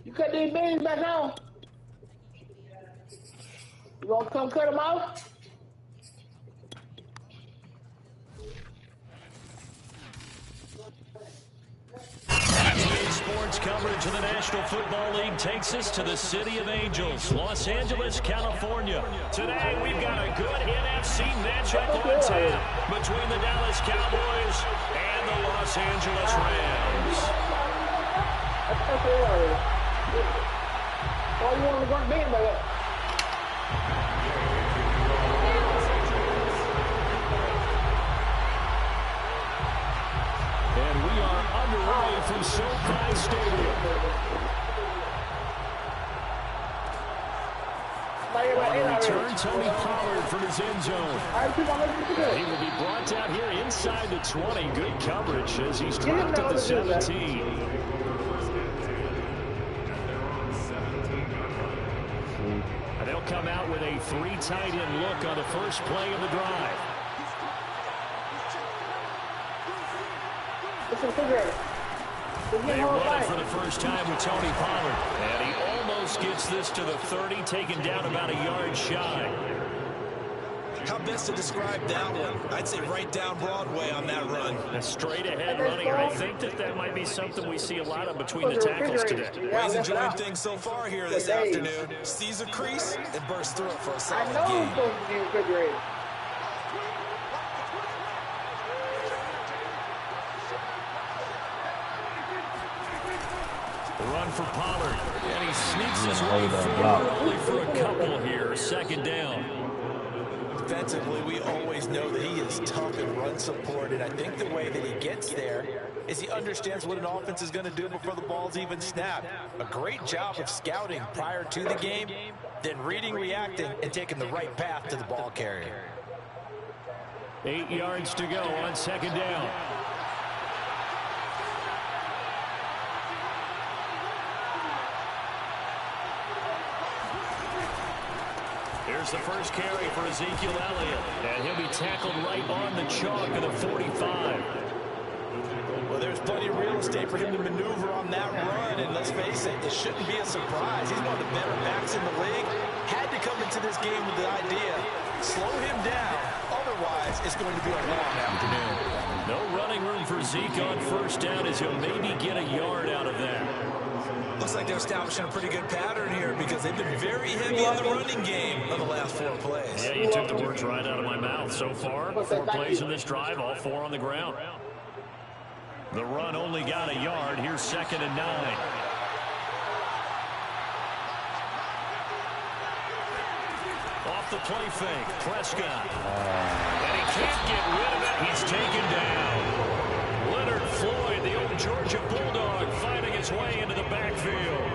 You cut these beans back on? You want to come cut them off? Sports coverage of the National Football League takes us to the City of Angels, Los Angeles, California. Today, we've got a good NFC matchup on tap between the Dallas Cowboys and the Los Angeles Rams. Oh, you want to go beat by that? And we are underway from SoFi Stadium. On the return, Tony Pollard from his end zone. He will be brought down here inside the 20. Good coverage as he's dropped at the 17. And they'll come out with a 3 tight end look on the first play of the drive. They run it for the first time with Tony Pollard. And he almost gets this to the 30, taken down about a yard shy. How best to describe that one? I'd say right down Broadway on that run. A straight-ahead running. I think that might be something we see a lot of between the tackles today. Well, he's enjoying things so far here this afternoon. Sees a crease and bursts through it for a solid game. Run for Pollard, and he sneaks his way forward only for a couple here. Second down. Defensively, we always know that he is tough in run support, and I think the way that he gets there is he understands what an offense is going to do before the ball's even snapped. A great job of scouting prior to the game, then reading, reacting, and taking the right path to the ball carrier. 8 yards to go on second down. Here's the first carry for Ezekiel Elliott. And he'll be tackled right on the chalk of the 45. Well, there's plenty of real estate for him to maneuver on that run. And let's face it, it shouldn't be a surprise. He's one of the better backs in the league. Had to come into this game with the idea, slow him down. Otherwise, it's going to be a long afternoon. No running room for Zeke on first down as he'll maybe get a yard out of that. Looks like they're establishing a pretty good pattern here because they've been very heavy in the running game on the last 4 plays. Yeah, you took the words right out of my mouth. So far, 4 plays in this drive, all 4 on the ground. The run only got a yard. Here's 2nd and 9. Off the play fake, Prescott. And he can't get rid of it. He's taken down. Leonard Floyd, the old Georgia Bulldog, fighting his way into the backfield.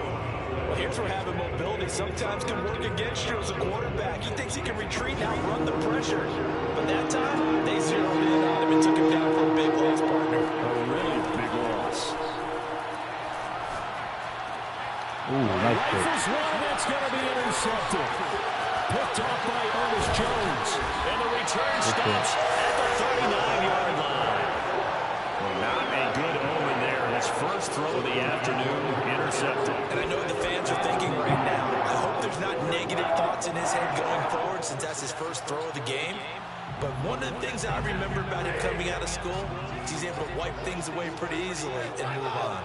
Well, here's where having mobility sometimes can work against you as a quarterback. He thinks he can retreat and outrun the pressure. But that time, they zeroed in on him and took him down for a big loss, partner. A really big loss. Ooh, nice pick. Rifles one, that's going to be intercepted. Picked off by Ernest Jones. And the return stops at the 39-yard line. Well, not a good omen there. His first throw of the afternoon intercepted. And I know the fans are thinking right now, I hope there's not negative thoughts in his head going forward since that's his first throw of the game. But one of the things I remember about him coming out of school is he's able to wipe things away pretty easily and move on.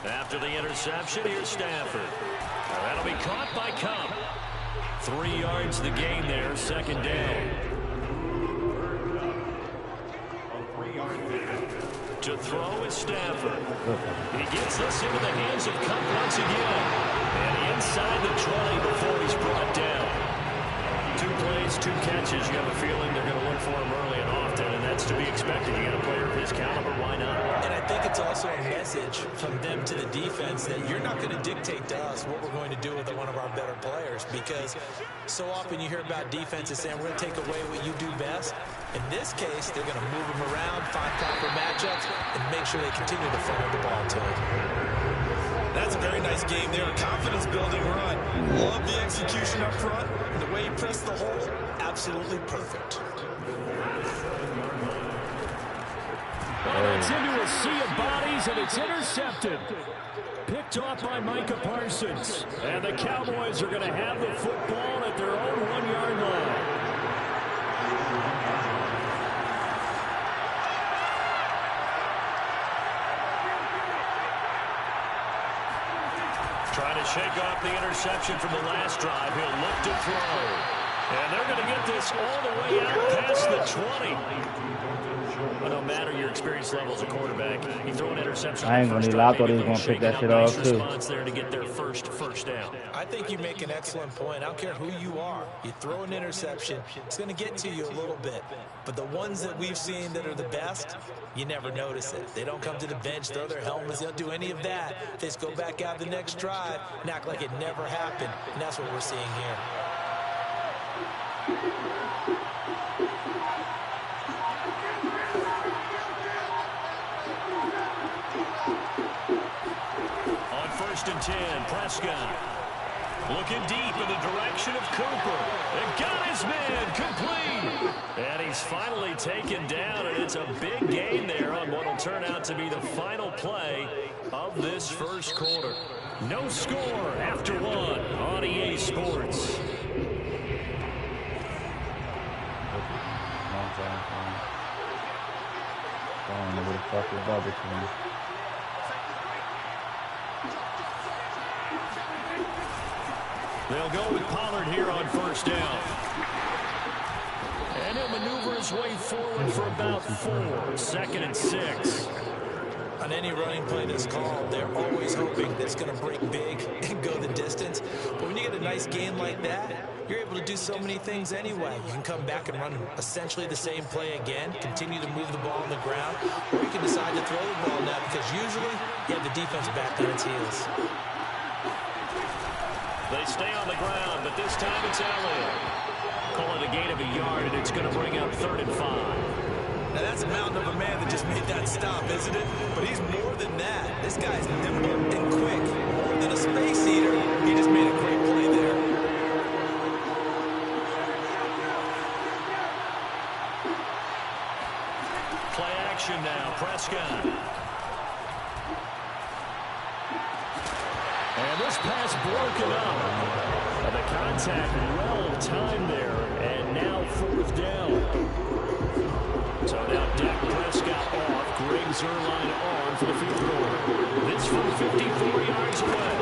After the interception, here's Stafford. That'll be caught by Cup. 3 yards the gain there, 2nd down. To throw is Stafford. He gets this into the hands of Cup once again. And inside the 20 before he's brought down. 2 plays, 2 catches. You have a feeling they're going to look for him early and often, and that's to be expected. You got a player of his caliber, why not? And I think it's also a message from them to the defense that you're not going to dictate to us what we're going to do with one of our better players, because so often you hear about defenses saying we're going to take away what you do best. In this case, they're going to move him around, find proper matchups, and make sure they continue to funnel the ball to him. That's a very nice game there. Confidence-building run. Love the execution up front. The way he pressed the hole, absolutely perfect. that's into a sea of bodies, and it's intercepted. Picked off by Micah Parsons. And the Cowboys are going to have the football at their own 1-yard line. Trying to shake off the interception from the last drive. He'll look to throw. And they're going to get this all the way out past the 20. But no matter your experience level as a quarterback, you throw an interception. I ain't going to lie. I thought he was going to pick that shit off, too. There to get their first down. I think you make an excellent point. I don't care who you are. You throw an interception, it's going to get to you a little bit. But the ones that we've seen that are the best, you never notice it. They don't come to the bench, throw their helmets. They don't do any of that. They just go back out the next drive and act like it never happened. And that's what we're seeing here. On 1st and 10, Prescott looking deep in the direction of Cooper. And got his man complete. And he's finally taken down, and it's a big gain there on what will turn out to be the final play of this first quarter. No score after 1 on EA Sports. I don't know where the fuck is that between. They'll go with Pollard here on 1st down. And he'll maneuver his way forward for about 4. 2nd and 6. On any running play that's called, they're always hoping that it's going to break big and go the distance. But when you get a nice gain like that, you're able to do so many things anyway. You can come back and run essentially the same play again, continue to move the ball on the ground, or you can decide to throw the ball now because usually you have the defense back on its heels. They stay on the ground, but this time it's Elliott. Call it a gain of a yard, and it's going to bring up 3rd and 5. Now that's a mountain of a man that just made that stop, isn't it? But he's more than that. This guy's nimble and quick. More than a space eater, he just made a great play there. Play action now, Prescott. And this pass broken up. And the contact well timed there, and now 4th down. So now Dak Prescott off, Greg Zuerlein on for the field goal. It's from 54 yards away.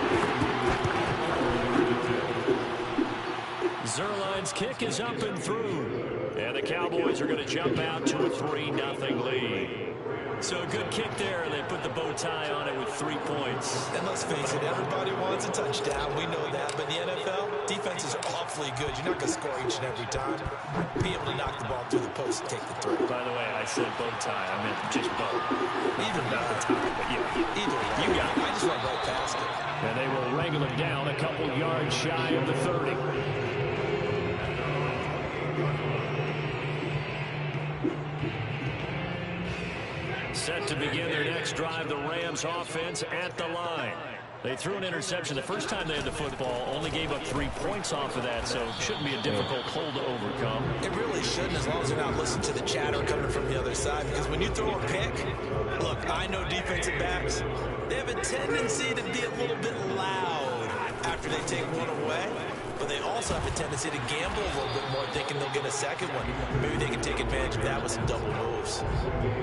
Zuerlein's kick is up and through. And the Cowboys are going to jump out to a 3-0 lead. So a good kick there, and they put the bow tie on it with 3 points. And let's face it, everybody wants a touchdown. We know that. But in the NFL, defenses are awfully good. You're not going to score each and every time. Be able to knock the ball through the post and take the throw. By the way, I said bow tie. I meant just bow. Either not the tie, but yeah. Either way. You got it. I just went right past it. And they will wrangle it down a couple yards shy of the 30. Set to begin their next drive, the Rams offense at the line. They threw an interception the first time they had the football, only gave up 3 points off of that, so it shouldn't be a difficult hole to overcome. It really shouldn't, as long as they're not listening to the chatter coming from the other side, because when you throw a pick, look, I know defensive backs, they have a tendency to be a little bit loud after they take one away. But they also have a tendency to gamble a little bit more, thinking they'll get a second one. Maybe they can take advantage of that with some double moves.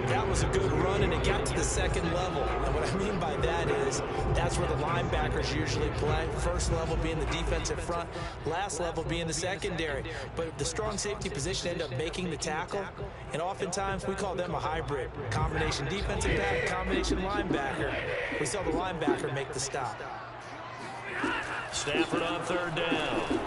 That was a good run, and it got to the second level. And what I mean by that is that's where the linebackers usually play. First level being the defensive front, last level being the secondary. But the strong safety position ended up making the tackle, and oftentimes we call them a hybrid. Combination defensive back, combination linebacker. We saw the linebacker make the stop. Stafford on 3rd down.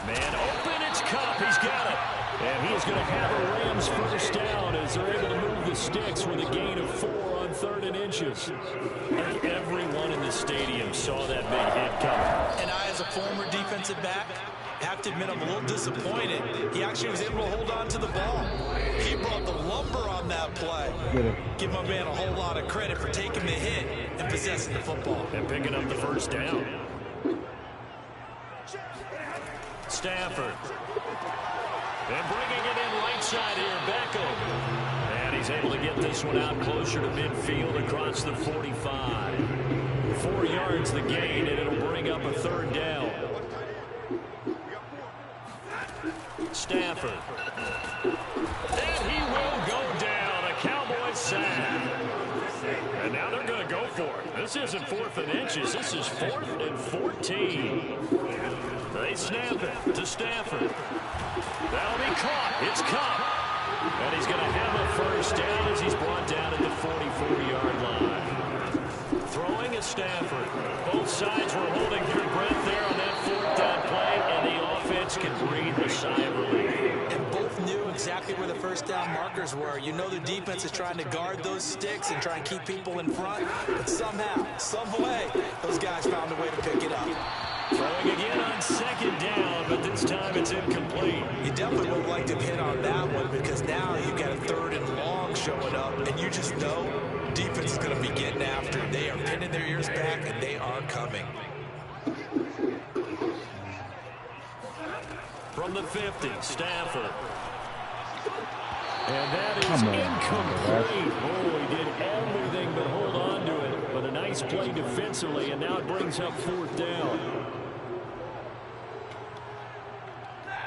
Man open, it's Kupp. He's got it. And he's going to have a Rams first down as they're able to move the sticks with a gain of 4 on 3rd and inches. I think everyone in the stadium saw that big hit coming. And I, as a former defensive back, have to admit I'm a little disappointed. He actually was able to hold on to the ball. He brought the lumber on that play. Give my man a whole lot of credit for taking the hit and possessing the football. And picking up the first down. Stafford. And bringing it in right side here, Beckham. And he's He's able to get this one out closer to midfield across the 45. 4 yards the gain, and it'll bring up a third down. Stafford. And he will go down. A Cowboys sack. And now they're going to go for it. This isn't 4th and inches. This is 4th and 14. They snap it to Stafford. That'll be caught. It's caught. And he's going to have a first down as he's brought down at the 44-yard line. Throwing is Stafford. Both sides were holding their breath there on that 4th down play, and the offense can breathe a sigh of relief. And both knew exactly where the first down markers were. You know the defense is trying to guard those sticks and try and keep people in front, but somehow, some way, those guys found a way to pick it up. Throwing again on 2nd down, but this time it's incomplete. You definitely would have liked to hit on that one because now you've got a 3rd and long showing up, and you just know defense is going to be getting after. They are pinning their ears back, and they are coming. From the 50, Stafford. And that is incomplete. Oh, he did everything but hold on to it. But a nice play defensively, and now it brings up 4th down.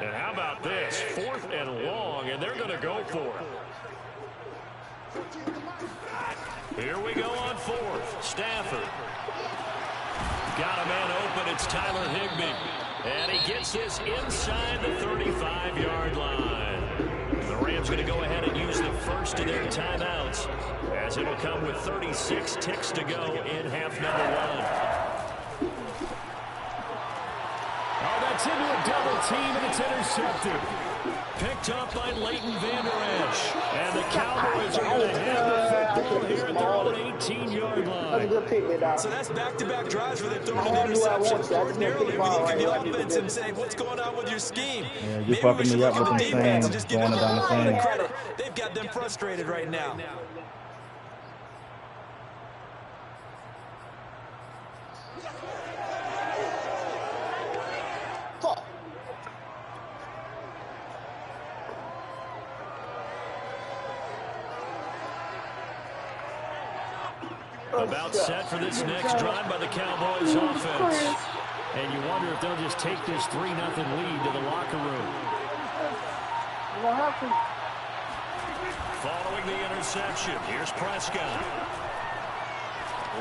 And how about this? 4th and long, and they're going to go for it. Here we go on 4th. Stafford. Got a man open. It's Tyler Higbee. And he gets this inside the 35-yard line. The Rams going to go ahead and use the first of their timeouts, as it'll come with 36 ticks to go in half number 1. Oh, that's into a double team, and it's intercepted. Picked up by Leighton Vander Esch. And the Cowboys are going to have the football here at their own 18-yard line. So that's back-to-back drives where they're throwing an interception. Ordinarily, we look at the offense and say, what's going on with your scheme? Yeah, you're fucking me up with them saying going down the same. Credit. They've got them frustrated right now. About set for this next drive by the Cowboys offense. And you wonder if they'll just take this 3-0 lead to the locker room. Following the interception, here's Prescott.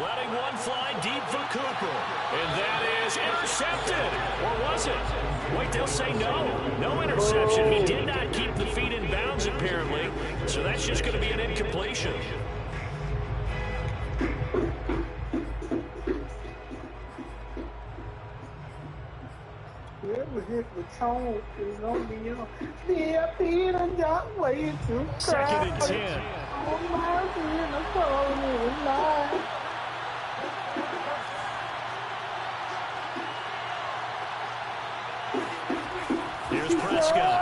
Letting one fly deep for Cooper. And that is intercepted. Or was it? Wait, they'll say no. No interception. He did not keep the feet in bounds, apparently. So that's just going to be an incompletion. Second and 10. Here's Prescott.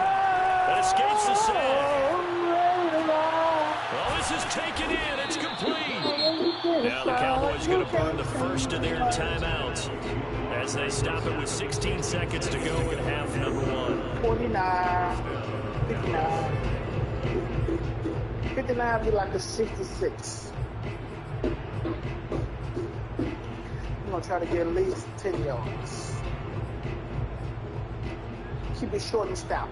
That escapes the sack. Well, this is taken in. It's complete. Now the Cowboys going to burn the first of their timeouts as they stop it with 16 seconds to go in half number 1. 49, 59. 59 be like a 66. I'm going to try to get at least 10 yards. Keep it short and stout.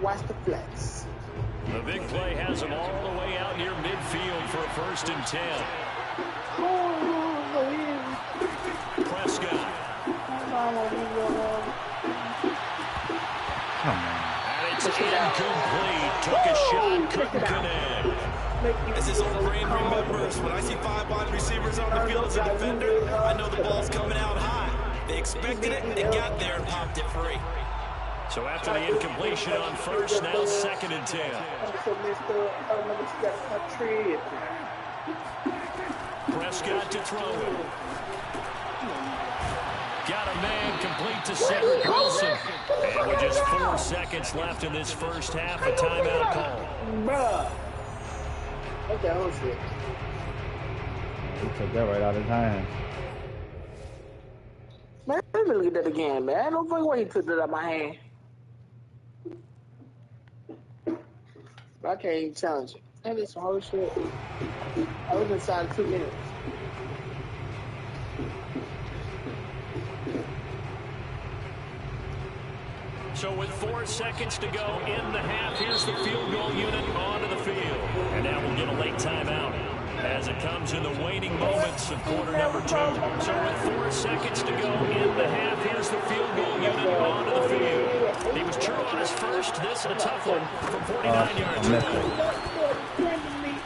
Watch the flex. The big play has them all the way out near midfield for a 1st and 10. Prescott. Come on. And it's incomplete. Took a shot, couldn't connect. As his old brain remembers, when I see 5 wide receivers on the field as a defender, I know the ball's coming out high. They expected it and got there and popped it free. So after the incompletion on 1st, now 2nd and 10. Prescott to throw it. Got a man complete to Cedric Wilson. And with just 4 seconds left in this first half, a timeout call. Bruh. Okay, oh shit. He took that right out of his hand. Man, let me look at that again, man. Don't think why he took that out of my hand. I can't even challenge it. And this whole shit. I was inside 2 minutes. So with 4 seconds to go in the half, here's the field goal unit onto the field. And now we'll get a late timeout as it comes in the waning moments of quarter number 2. So with 4 seconds to go in the half, here's the field goal unit onto the field. He was true on his first. This a tough one from 49 yards away.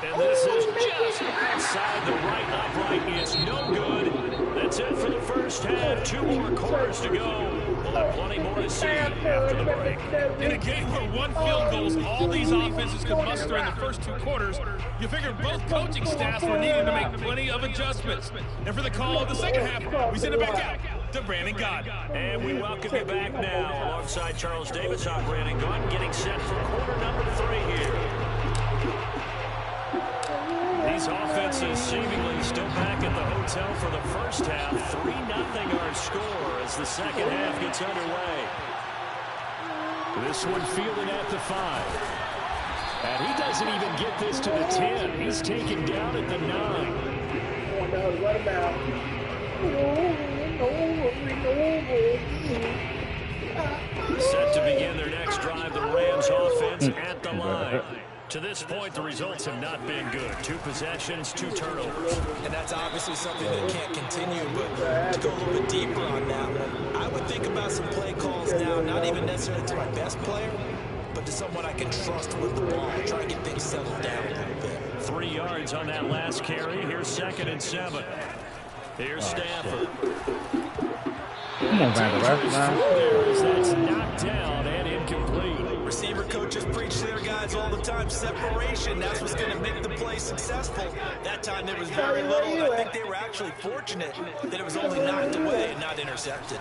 And this is just outside the right upright. It's no good. That's it for the first half. 2 more quarters to go. We'll have plenty more to see after the break. In a game where 1 field goal is all these offenses could muster in the first 2 quarters, you figured both coaching staffs were needing to make plenty of adjustments. And for the call of the second half, we send it back out to Brandon Gott. And we welcome you back now alongside Charles Davis. I'm Brandon Gott, getting set for quarter number 3 here. These offenses seemingly still back at the hotel for the first half. 3-0 our score as the second half gets underway. This one fielded at the 5. And he doesn't even get this to the 10. He's taken down at the 9. What about? Set to begin their next drive, the Rams offense at the line. To this point, the results have not been good. 2 possessions, 2 turnovers. And that's obviously something that can't continue, but to go a little bit deeper on that one, I would think about some play calls now, not even necessarily to my best player, but to someone I can trust with the ball, try to get things settled down a little bit. 3 yards on that last carry. Here's 2nd and 7. Here's Stafford. Come on, That's knocked down and incomplete. Receiver coaches preach to their guys all the time. Separation, that's what's going to make the play successful. That time there was very little, and I think they were actually fortunate that it was only knocked away and not intercepted.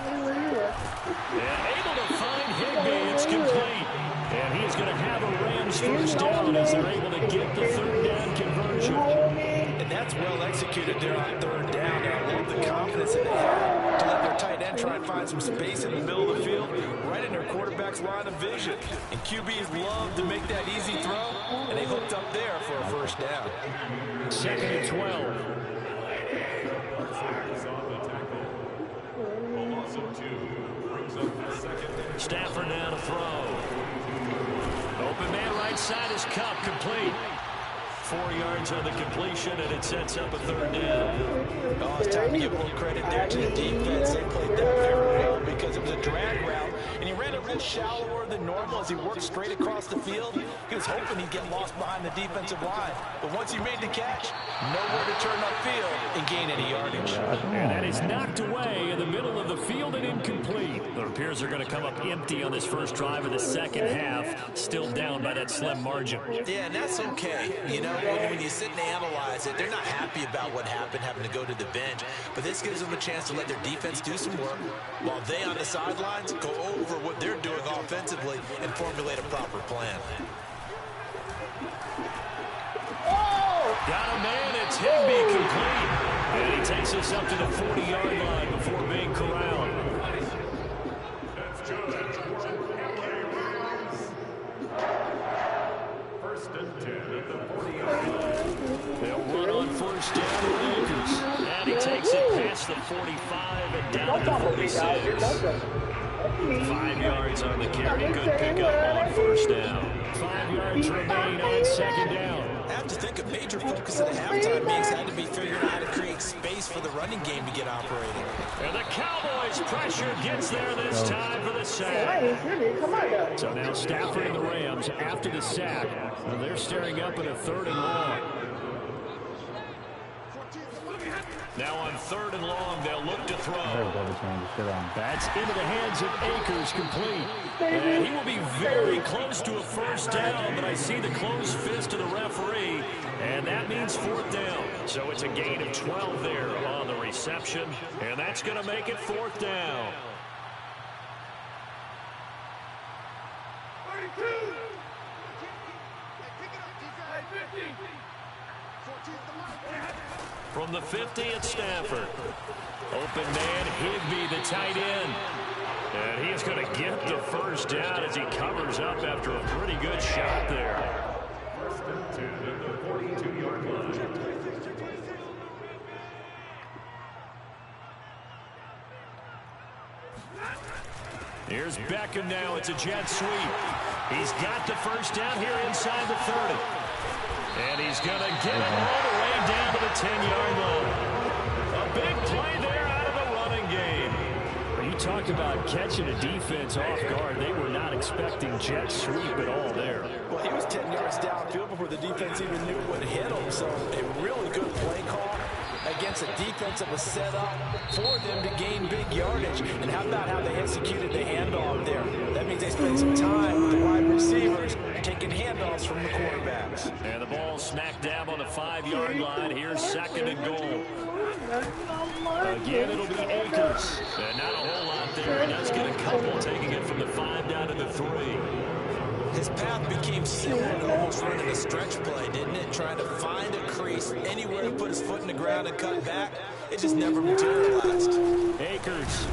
And able to find Higbee. It's complete. And he's going to have a Rams first down as they're able to get the 3rd down conversion. And that's well executed there on 3rd down. And I love the confidence that they have to let their tight end try and find some space in the middle of the field, right in their quarterback's line of vision. And QBs love to make that easy throw, and they hooked up there for a first down. 2nd and 12. Stafford now to throw. Open man right side is Cup, complete. 4 yards on the completion, and it sets up a 3rd down. Oh, it's time to give a little credit there to the defense. They played that very well because it was a drag route, and he ran it real shallower than normal as he worked straight across the field. He was hoping he'd get lost behind the defensive line, but once he made the catch, nowhere to turn upfield and gain any yardage. And that is knocked away in the middle of the field and incomplete. It appears they're going to come up empty on this first drive of the second half, still down by that slim margin. Yeah, and that's okay. You know, when you sit and analyze it, they're not happy about what happened, having to go to the bench. But this gives them a chance to let their defense do some work while they on the sidelines go over what they're doing offensively and formulate a proper plan. Got a man, it's Higbee, complete. And he takes us up to the 40-yard line before being corralled. First and 10 at the 40-yard line. They'll run on first down with Akers. And he takes it past the 45 and down to the 46. 5 yards on the carry. Good pickup on first down. 5 yards remain on second down. I have to think a major focus of the halftime meetings had to be figuring out how to create space for the running game to get operating. And the Cowboys' pressure gets there this time for the sack. So now Stafford and the Rams, after the sack, they're staring up at a 3rd and long. Now on 3rd and long, they'll look to throw. That's into the hands of Akers, complete. And he will be very close to a first down, but I see the closed fist of the referee, and that means 4th down. So it's a gain of 12 there on the reception, and that's going to make it 4th down. From the 50 at Stafford. Open man, Higbee, the tight end. And he's going to get the first down as he covers up after a pretty good shot there. Here's Beckham now. It's a jet sweep. He's got the first down here inside the 30. And he's going to get it all the way down to the 10-yard line. A big play there out of the running game. You talk about catching a defense off guard. They were not expecting jet sweep at all there. Well, he was 10 yards downfield before the defense even knew what hit him. So a really good play call against a defense that was set up for them to gain big yardage. And how about how they executed the handoff there? That means they spent some time with the wide receivers taking handoffs from the quarterbacks. And the ball smacked down on the 5-yard line. Here's 2nd and goal. Again, it'll be Akers. And not a whole lot there. He does get a couple, taking it from the 5 down to the 3. His path became similar to almost running a stretch play, didn't it? Trying to find a crease anywhere to put his foot in the ground and cut back. It just never materialized. Akers.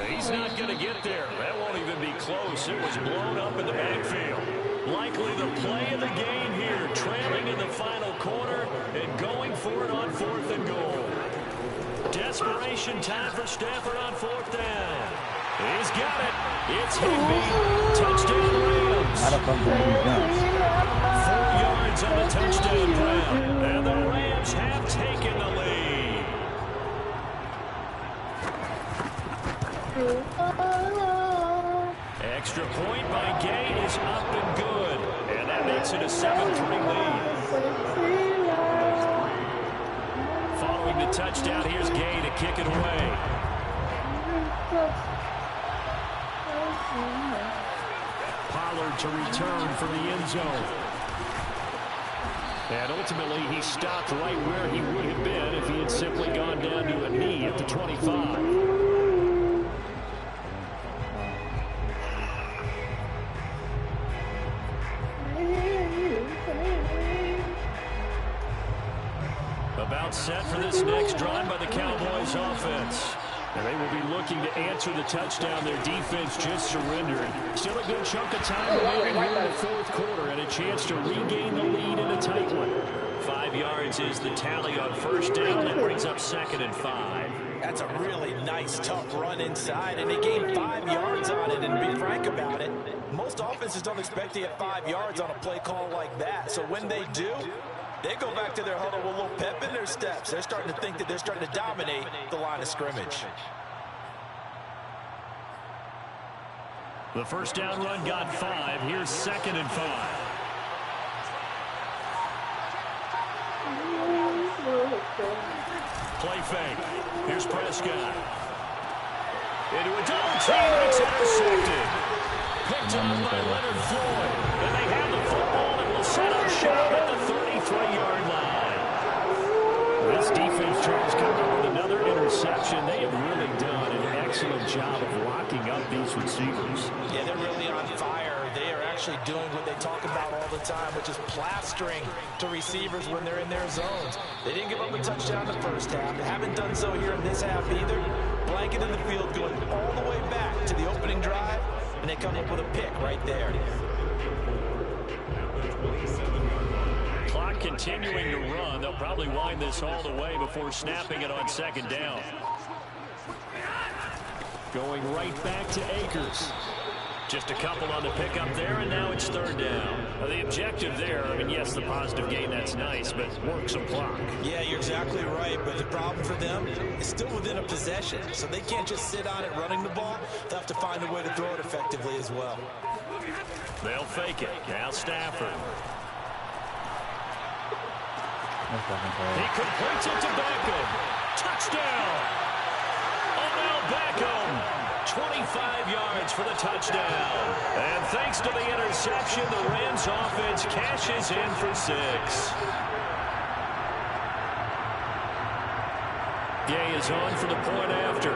He's not going to get there. That won't even be close. It was blown up in the backfield. Likely the play of the game here. Trailing in the final quarter and going for it on 4th and goal. Desperation time for Stafford on 4th down. He's got it. It's Higbee. Touchdown Rams. 4 yards on the touchdown ground. And the Rams have taken the lead. Extra point by Gay is up and good. And that makes it a 7-3 lead. Following the touchdown, here's Gay to kick it away. Pollard to return from the end zone. And ultimately, he stopped right where he would have been if he had simply gone down to a knee at the 25. About set for this next drive by the Cowboys offense. And they will be looking to answer the touchdown their defense just surrendered. Still a good chunk of time remaining here in the 4th quarter and a chance to regain the lead in a tight one. 5 yards is the tally on 1st down. That brings up 2nd and 5. That's a really nice, tough run inside, and they gained 5 yards on it. And to be frank about it, most offenses don't expect to get 5 yards on a play call like that. So when they do, they go back to their huddle with a little pep in their steps. They're starting to think that they're starting to dominate the line of scrimmage. The 1st down run got 5. Here's 2nd and 5. Play fake. Here's Prescott. Into a double team, and it's intercepted. Picked up by Leonard Floyd. And they have the football and will set up shop at the 33-yard line. This defense, Charles, coming up with another interception. They have really done an excellent job of locking up these receivers. Yeah, they're really on fire. They are actually doing what they talk about all the time, which is plastering to receivers when they're in their zones. They didn't give up a touchdown in the 1st half. They haven't done so here in this half either. Blanket in the field going all the way back to the opening drive, and they come up with a pick right there. Clock continuing to run. They'll probably wind this all the way before snapping it on 2nd down. Going right back to Akers. Just a couple on the pickup there, and now it's 3rd down. The objective there, I mean, yes, the positive gain, that's nice, but work some clock. Yeah, you're exactly right, but the problem for them is still within a possession, so they can't just sit on it running the ball. They'll have to find a way to throw it effectively as well. They'll fake it. Now Stafford. He completes it to Beckham. Touchdown! Odell Beckham. 25 yards for the touchdown. And thanks to the interception, the Rams offense cashes in for 6. Gay is on for the point after.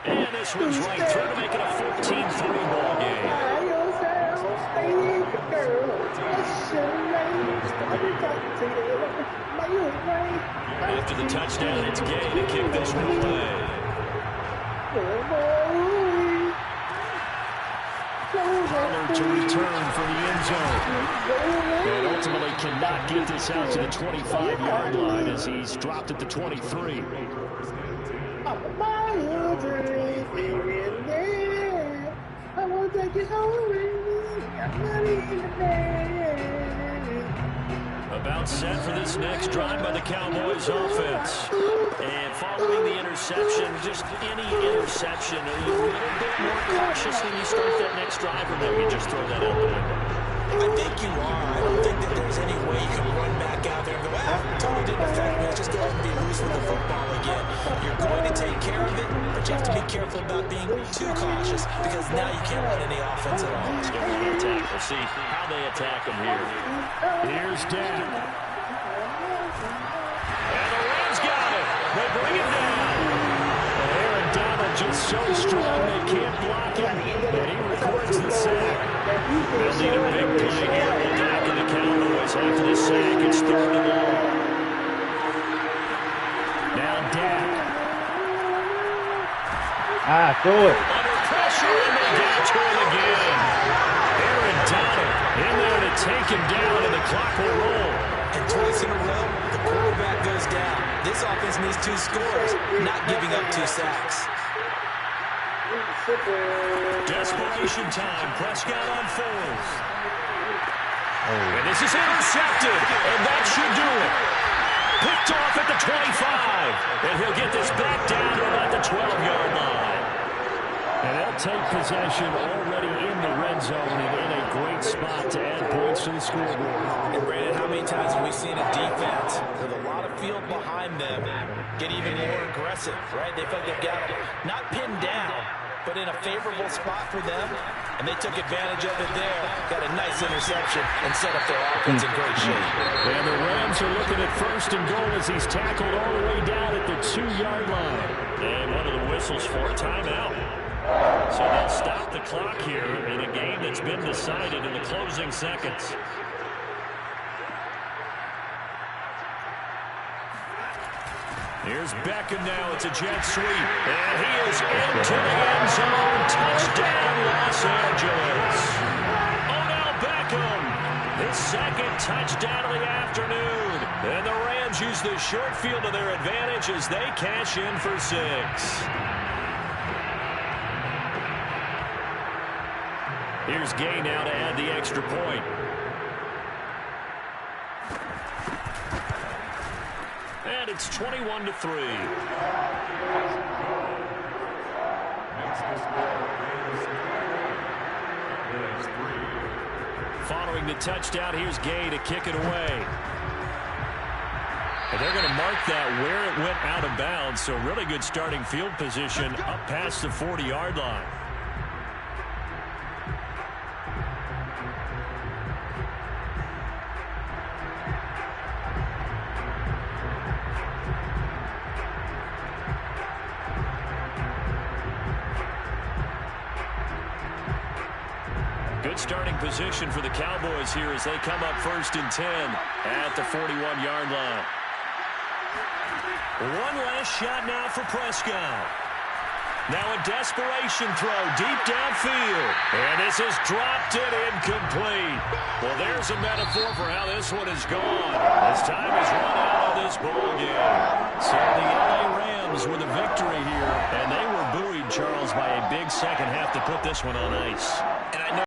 And this one's right through to make it a 14-3 ball game. After the touchdown, it's Gay to kick this one away. Pollard effort to return for the end zone. And ultimately cannot get this out to the 25-yard line as he's dropped at the 23. I want to take you home. About set for this next drive by the Cowboys offense. And following the interception, just any interception, are you a little bit more cautious when you start that next drive, or no, you just throw that out the window? I think you are. I don't think that there's any way you can run back out there and go, totally didn't affect me. Let's just go ahead and be loose with the football again. You're going to take care of it, but you have to be careful about being too cautious because now you can't run any offense at all. Let's go to the attack. We'll see how they attack him here. Here's Dak. And the Rams got it. They bring him down. Aaron Donald just so strong they can't block him. And he records the sack. They'll need a big play here with Dak and the Cowboys. After the sack, it's 3rd and long. Now Dak. Throw it. Under pressure, and they get to him again. Aaron Donald in there to take him down, and the clock will roll. And twice in a row, the quarterback goes down. This offense needs 2 scores, not giving up 2 sacks. Desperation time. Prescott on 4th. And this is intercepted, and that should do it. Picked off at the 25, and he'll get this back down to about the 12-yard line. And they'll take possession already in the red zone and in a great spot to add points to the scoreboard. And Brandon, how many times have we seen a defense with a lot of field behind them get even more aggressive, right? They feel like they've got them not pinned down, but in a favorable spot for them, and they took advantage of it there. Got a nice interception and set up their offense in great shape. And the Rams are looking at 1st and goal as he's tackled all the way down at the 2-yard line. And one of the whistles for a timeout. So they'll stop the clock here in a game that's been decided in the closing seconds. Here's Beckham now. It's a jet sweep. And he is into the end zone. Touchdown, Los Angeles. Odell Beckham, his 2nd touchdown of the afternoon. And the Rams use the short field to their advantage as they cash in for 6. Here's Gay now to add the extra point. And it's 21-3. Following the touchdown, here's Gay to kick it away. And they're going to mark that where it went out of bounds, so really good starting field position up past the 40-yard line. Good starting position for the Cowboys here as they come up 1st and 10 at the 41-yard line. One last shot now for Prescott. Now a desperation throw deep downfield. And this is dropped it incomplete. Well, there's a metaphor for how this one is gone. As time has run out of this ball game. So the LA Rams with a victory here. And they were buoyed, Charles, by a big second half to put this one on ice.